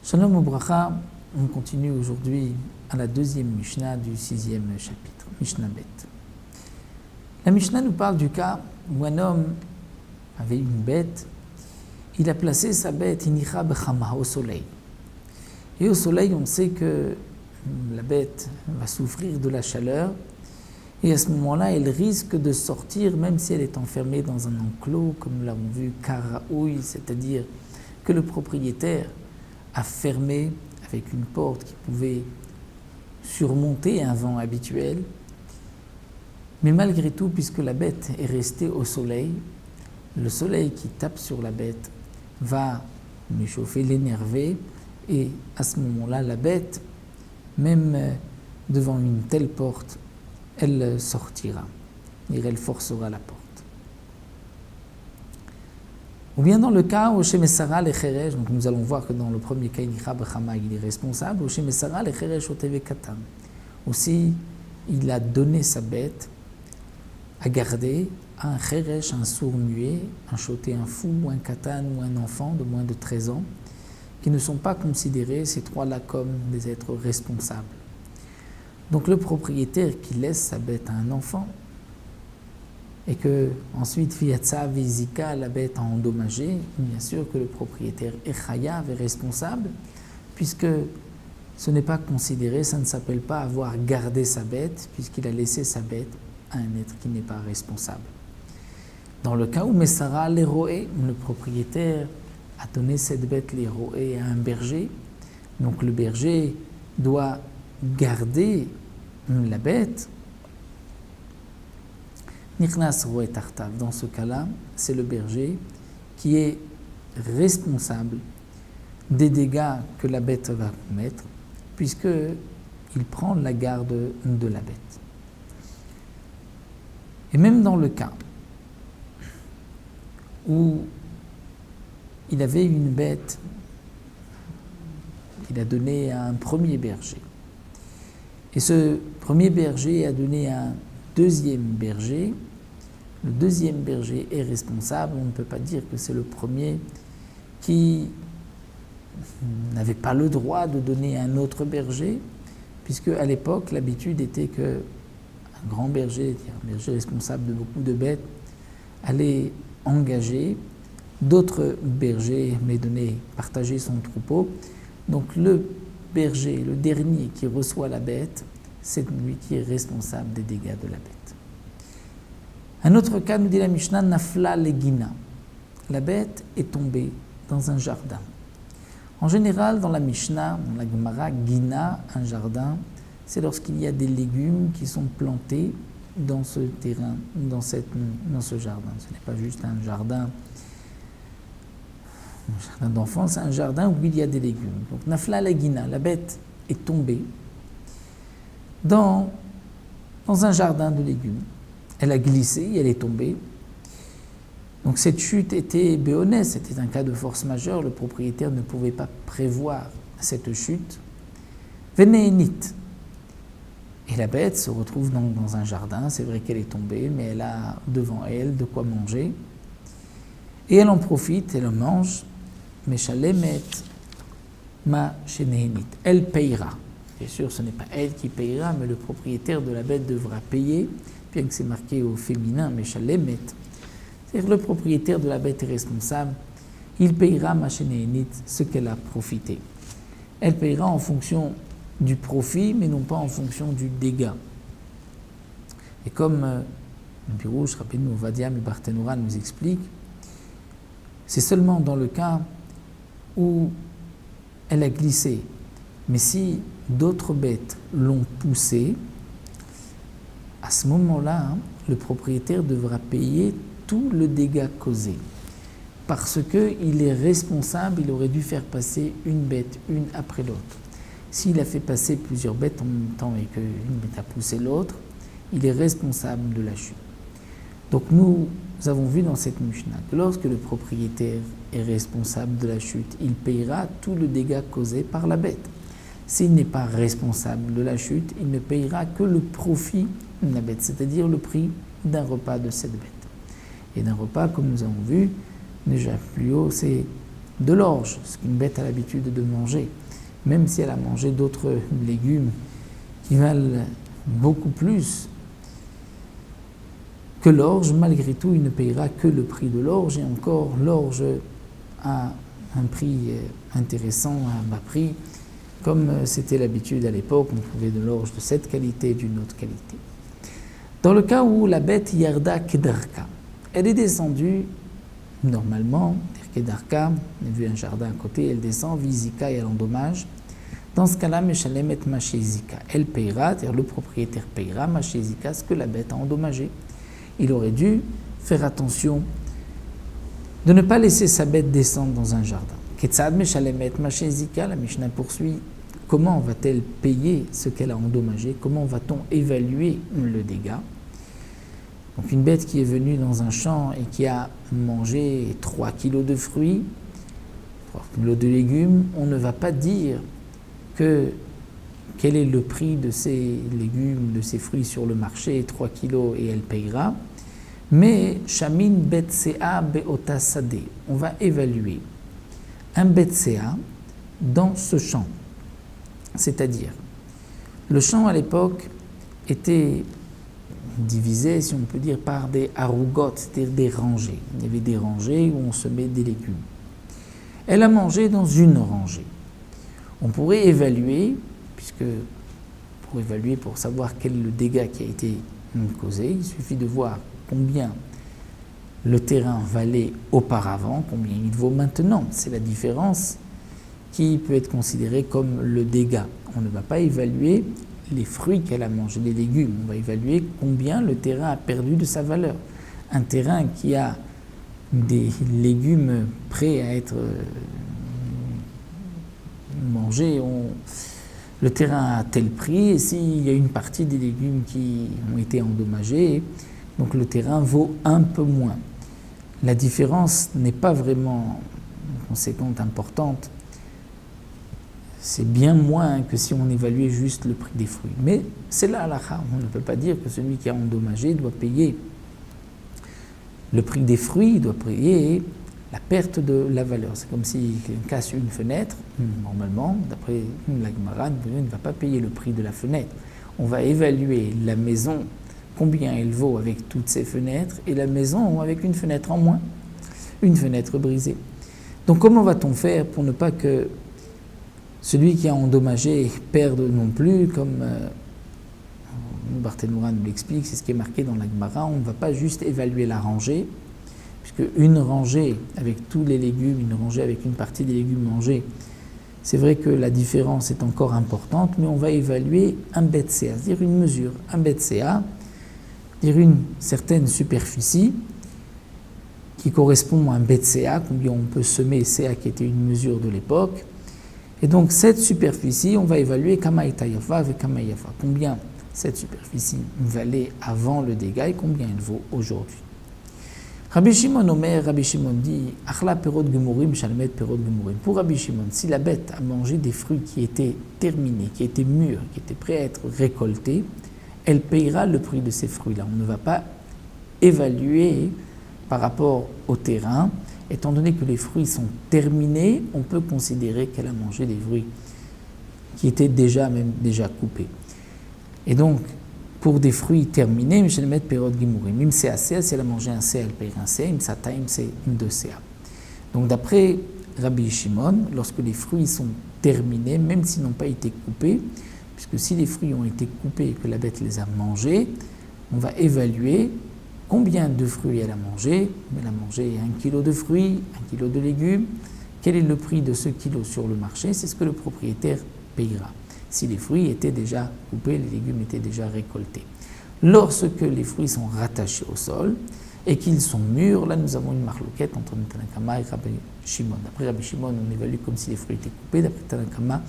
Shalom Ubracha, on continue aujourd'hui à la deuxième Mishnah du 6e chapitre, Mishnah Bet. La Mishnah nous parle du cas où un homme avait une bête, il a placé sa bête Inicha Bechama au soleil. Et au soleil, on sait que la bête va souffrir de la chaleur et à ce moment-là, elle risque de sortir même si elle est enfermée dans un enclos, comme nous l'avons vu, karaoui, c'est-à-dire que le propriétaire a fermé avec une porte qui pouvait surmonter un vent habituel. Mais malgré tout, puisque la bête est restée au soleil, le soleil qui tape sur la bête va m'échauffer, l'énerver, et à ce moment-là, la bête, même devant une telle porte, elle sortira, et elle forcera la porte. Ou bien dans le cas où Shemesara le Cheresh, donc nous allons voir que dans le premier cas, Inicha Bechama, il est responsable, où Shemesara le Cheresh Oteve Katan. Aussi, il a donné sa bête à garder à un Cheresh, un sourd-muet, un choté, un fou, un katan ou un enfant de moins de 13 ans, qui ne sont pas considérés, ces trois-là, comme des êtres responsables. Donc le propriétaire qui laisse sa bête à un enfant, et que ensuite Fiatsa Vizika, la bête a endommagé, bien sûr que le propriétaire est chayav, est responsable, puisque ce n'est pas considéré, ça ne s'appelle pas avoir gardé sa bête, puisqu'il a laissé sa bête à un être qui n'est pas responsable. Dans le cas où Messara l'héroé, le propriétaire a donné cette bête l'héroé à un berger, donc le berger doit garder la bête. Nichnas roé tartav. Dans ce cas-là, c'est le berger qui est responsable des dégâts que la bête va commettre, puisqu'il prend la garde de la bête. Et même dans le cas où il avait une bête qu'il a donnée à un premier berger, et ce premier berger a donné à un deuxième berger, le deuxième berger est responsable, on ne peut pas dire que c'est le premier qui n'avait pas le droit de donner à un autre berger, puisque à l'époque, l'habitude était que un grand berger, un berger responsable de beaucoup de bêtes, allait engager d'autres bergers, mais partager son troupeau. Donc le berger, le dernier qui reçoit la bête, c'est lui qui est responsable des dégâts de la bête. Un autre cas, nous dit la Mishnah, Nafla Legina. La bête est tombée dans un jardin. En général, dans la Mishnah, dans la Gemara, Gina, un jardin, c'est lorsqu'il y a des légumes qui sont plantés dans ce terrain, dans ce jardin. Ce n'est pas juste un jardin d'enfants, c'est un jardin où il y a des légumes. Donc, Nafla Legina, la bête est tombée dans un jardin de légumes. Elle a glissé, elle est tombée. Donc cette chute était béonnée, c'était un cas de force majeure, le propriétaire ne pouvait pas prévoir cette chute. Vénénite. Et la bête se retrouve donc dans un jardin, c'est vrai qu'elle est tombée, mais elle a devant elle de quoi manger. Et elle en profite, elle en mange. Meshalemet ma shenehenit. Elle payera. Bien sûr, ce n'est pas elle qui payera, mais le propriétaire de la bête devra payer, bien que c'est marqué au féminin, Meshalemet. C'est-à-dire le propriétaire de la bête est responsable, il payera ma shenehenit ce qu'elle a profité. Elle payera en fonction du profit, mais non pas en fonction du dégât. Et comme le Pirouche, Rabbeinu Ovadia Mibarthénoura nous explique, c'est seulement dans le cas où elle a glissé. Mais si d'autres bêtes l'ont poussée, à ce moment-là, le propriétaire devra payer tout le dégât causé. Parce qu'il est responsable, il aurait dû faire passer une bête, une après l'autre. S'il a fait passer plusieurs bêtes en même temps et qu'une bête a poussé l'autre, il est responsable de la chute. Donc nous avons vu dans cette Mishnah que lorsque le propriétaire est responsable de la chute, il payera tout le dégât causé par la bête. S'il n'est pas responsable de la chute, il ne payera que le profit de la bête, c'est-à-dire le prix d'un repas de cette bête. Et d'un repas, comme nous avons vu, déjà plus haut, c'est de l'orge, ce qu'une bête a l'habitude de manger. Même si elle a mangé d'autres légumes qui valent beaucoup plus que l'orge, malgré tout, il ne payera que le prix de l'orge. Et encore, l'orge a un prix intéressant, à un bas prix. Comme c'était l'habitude à l'époque, on trouvait de l'orge de cette qualité, d'une autre qualité. Dans le cas où la bête yarda kedarka, elle est descendue normalement, kedarka, on a vu un jardin à côté, elle descend, visika et elle endommage. Dans ce cas-là, Meshalemet Mashezika, elle payera, c'est-à-dire le propriétaire payera Mashezika, ce que la bête a endommagé. Il aurait dû faire attention de ne pas laisser sa bête descendre dans un jardin. Ketzad Meshalemet Mashezika, la Mishnah poursuit, comment va-t-elle payer ce qu'elle a endommagé? Comment va-t-on évaluer le dégât? Donc une bête qui est venue dans un champ et qui a mangé 3 kilos de fruits, 3 kilos de légumes, on ne va pas dire quel est le prix de ces légumes, de ces fruits sur le marché, 3 kilos et elle payera. Mais Shamin Betsea Beota Sade, on va évaluer un Betsea dans ce champ. C'est-à-dire, le champ à l'époque était divisé, si on peut dire, par des harougotes, c'est-à-dire des rangées. Il y avait des rangées où on semait des légumes. Elle a mangé dans une rangée. On pourrait évaluer, pour savoir quel est le dégât qui a été causé, il suffit de voir combien le terrain valait auparavant, combien il vaut maintenant. C'est la différence qui peut être considérée comme le dégât. On ne va pas évaluer les fruits qu'elle a mangés, les légumes. On va évaluer combien le terrain a perdu de sa valeur. Un terrain qui a des légumes prêts à être mangés, le terrain a tel prix, et s'il y a une partie des légumes qui ont été endommagés, donc le terrain vaut un peu moins. La différence n'est pas vraiment conséquente, importante. C'est bien moins que si on évaluait juste le prix des fruits. Mais c'est la halakha. On ne peut pas dire que celui qui a endommagé doit payer le prix des fruits, doit payer la perte de la valeur. C'est comme si quelqu'un casse une fenêtre. Normalement, d'après la Gemara, il ne va pas payer le prix de la fenêtre. On va évaluer la maison, combien elle vaut avec toutes ses fenêtres, et la maison avec une fenêtre en moins, une fenêtre brisée. Donc comment va-t-on faire pour ne pas que celui qui a endommagé perde non plus, comme Barthénoura nous l'explique, c'est ce qui est marqué dans la Gemara, on ne va pas juste évaluer la rangée, puisque une rangée avec tous les légumes, une rangée avec une partie des légumes mangés, c'est vrai que la différence est encore importante, mais on va évaluer un betsea, c'est-à-dire une mesure, un betsea, c'est-à-dire une certaine superficie qui correspond à un betsea, combien on peut semer, CA qui était une mesure de l'époque. Et donc cette superficie, on va évaluer kamaïtayafa avec kamaïyafa, combien cette superficie valait avant le dégât et combien elle vaut aujourd'hui. Rabbi Shimon Omer, Rabbi Shimon dit Achla perot gemurim shalmet perot gemurim. Pour Rabbi Shimon, si la bête a mangé des fruits qui étaient terminés, qui étaient mûrs, qui étaient prêts à être récoltés, elle payera le prix de ces fruits-là. On ne va pas évaluer par rapport au terrain. Étant donné que les fruits sont terminés, on peut considérer qu'elle a mangé des fruits qui étaient déjà coupés. Et donc, pour des fruits terminés, je vais mettre période gimourim. Im CA, si elle a mangé un CA, elle paye un CA. Im Sataim, c'est une 2 CA. Donc, d'après Rabbi Shimon, lorsque les fruits sont terminés, même s'ils n'ont pas été coupés, puisque si les fruits ont été coupés et que la bête les a mangés, on va évaluer combien de fruits elle a mangé. Elle a mangé 1 kilo de fruits, 1 kilo de légumes. Quel est le prix de ce kilo sur le marché? C'est ce que le propriétaire payera. Si les fruits étaient déjà coupés, les légumes étaient déjà récoltés. Lorsque les fruits sont rattachés au sol et qu'ils sont mûrs, là nous avons une marloquette entre Tanakama et Rabbi Shimon. D'après Rabbi Shimon, on évalue comme si les fruits étaient coupés. D'après Tanakama,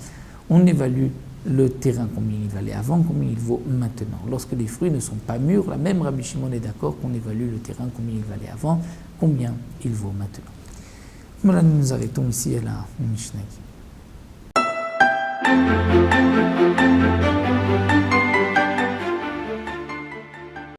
on évalue le terrain, combien il valait avant, combien il vaut maintenant. Lorsque les fruits ne sont pas mûrs, là même Rabbi Shimon est d'accord qu'on évalue le terrain, combien il valait avant, combien il vaut maintenant. Voilà, nous nous arrêtons ici à la Mishnah.